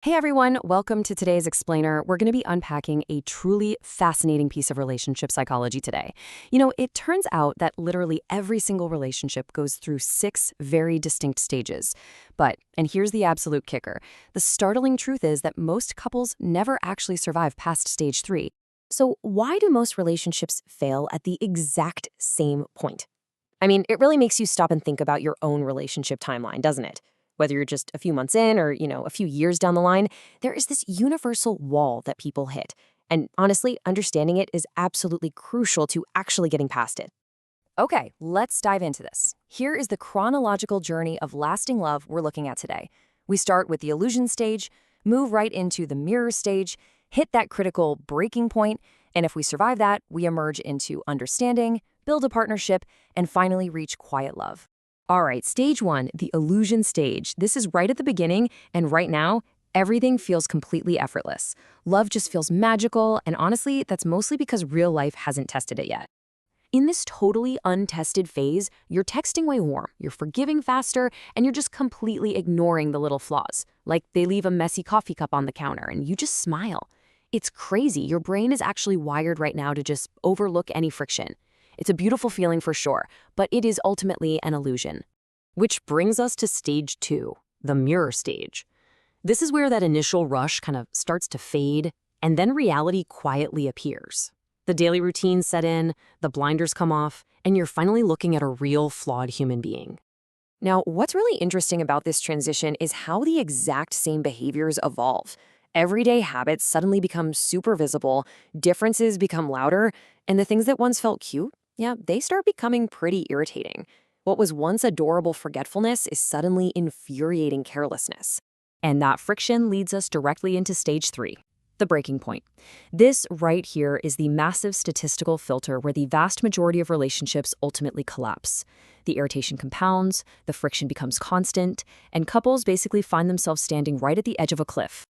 Hey everyone, welcome to today's Explainer. We're going to be unpacking a truly fascinating piece of relationship psychology today. It turns out that literally every single relationship goes through 6 very distinct stages. And here's the absolute kicker, the startling truth is that most couples never actually survive past stage 3. So why do most relationships fail at the exact same point? I mean, it really makes you stop and think about your own relationship timeline, doesn't it? Whether you're just a few months in or, a few years down the line, there is this universal wall that people hit. And honestly, understanding it is absolutely crucial to actually getting past it. Okay, let's dive into this. Here is the chronological journey of lasting love we're looking at today. We start with the illusion stage, move right into the mirror stage, hit that critical breaking point, and if we survive that, we emerge into understanding, build a partnership, and finally reach quiet love. All right, stage 1, the illusion stage. This is right at the beginning, and right now, everything feels completely effortless. Love just feels magical, and honestly, that's mostly because real life hasn't tested it yet. In this totally untested phase, you're texting way warm, you're forgiving faster, and you're just completely ignoring the little flaws. Like they leave a messy coffee cup on the counter, and you just smile. It's crazy. Your brain is actually wired right now to just overlook any friction. It's a beautiful feeling for sure, but it is ultimately an illusion. Which brings us to stage 2, the mirror stage. This is where that initial rush kind of starts to fade, and then reality quietly appears. The daily routines set in, the blinders come off, and you're finally looking at a real flawed human being. Now, what's really interesting about this transition is how the exact same behaviors evolve. Everyday habits suddenly become super visible, differences become louder, and the things that once felt cute, they start becoming pretty irritating. What was once adorable forgetfulness is suddenly infuriating carelessness. And that friction leads us directly into stage 3, the breaking point. This right here is the massive statistical filter where the vast majority of relationships ultimately collapse. The irritation compounds, the friction becomes constant, and couples basically find themselves standing right at the edge of a cliff.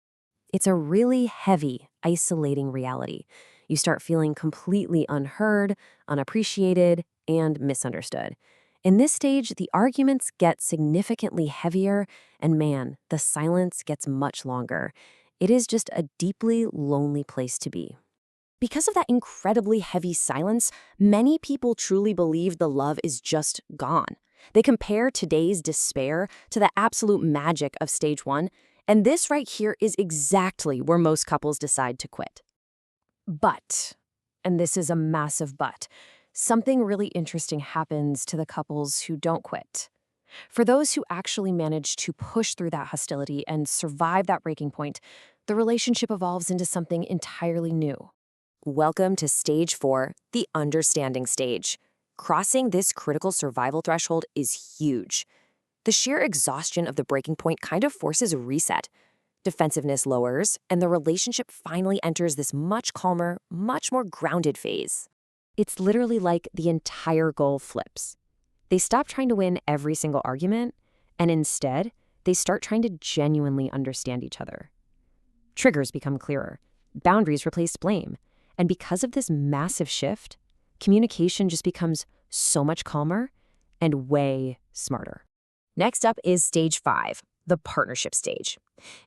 It's a really heavy, isolating reality. You start feeling completely unheard, unappreciated, and misunderstood. In this stage, the arguments get significantly heavier, and man, the silence gets much longer. It is just a deeply lonely place to be. Because of that incredibly heavy silence, many people truly believe the love is just gone. They compare today's despair to the absolute magic of stage 1, and this right here is exactly where most couples decide to quit. But, and this is a massive but, something really interesting happens to the couples who don't quit. For those who actually manage to push through that hostility and survive that breaking point, the relationship evolves into something entirely new. Welcome to stage 4, the understanding stage. Crossing this critical survival threshold is huge. The sheer exhaustion of the breaking point kind of forces a reset. Defensiveness lowers, and the relationship finally enters this much calmer, much more grounded phase. It's literally like the entire goal flips. They stop trying to win every single argument, and instead, they start trying to genuinely understand each other. Triggers become clearer, boundaries replace blame, and because of this massive shift, communication just becomes so much calmer and way smarter. Next up is stage 5, the partnership stage.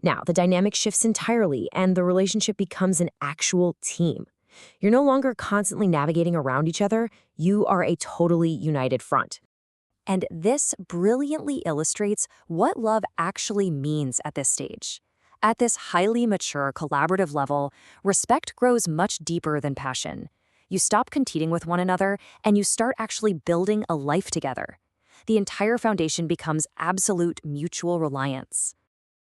Now, the dynamic shifts entirely, and the relationship becomes an actual team. You're no longer constantly navigating around each other, you are a totally united front. And this brilliantly illustrates what love actually means at this stage. At this highly mature, collaborative level, respect grows much deeper than passion. You stop competing with one another, and you start actually building a life together. The entire foundation becomes absolute mutual reliance.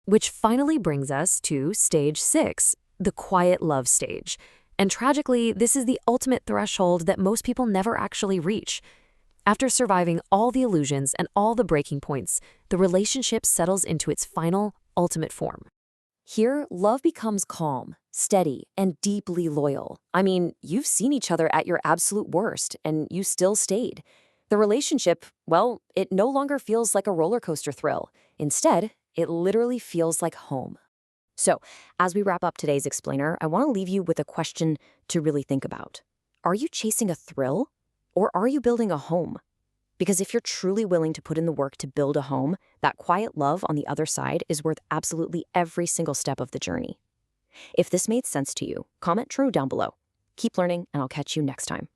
Which finally brings us to stage 6, the quiet love stage. And tragically, this is the ultimate threshold that most people never actually reach. After surviving all the illusions and all the breaking points, the relationship settles into its final, ultimate form. Here, love becomes calm, steady, and deeply loyal. I mean, you've seen each other at your absolute worst, and you still stayed. The relationship, well, it no longer feels like a roller coaster thrill. Instead, it literally feels like home. So, as we wrap up today's explainer, I want to leave you with a question to really think about. Are you chasing a thrill, or are you building a home? Because if you're truly willing to put in the work to build a home, that quiet love on the other side is worth absolutely every single step of the journey. If this made sense to you, comment true down below. Keep learning, and I'll catch you next time.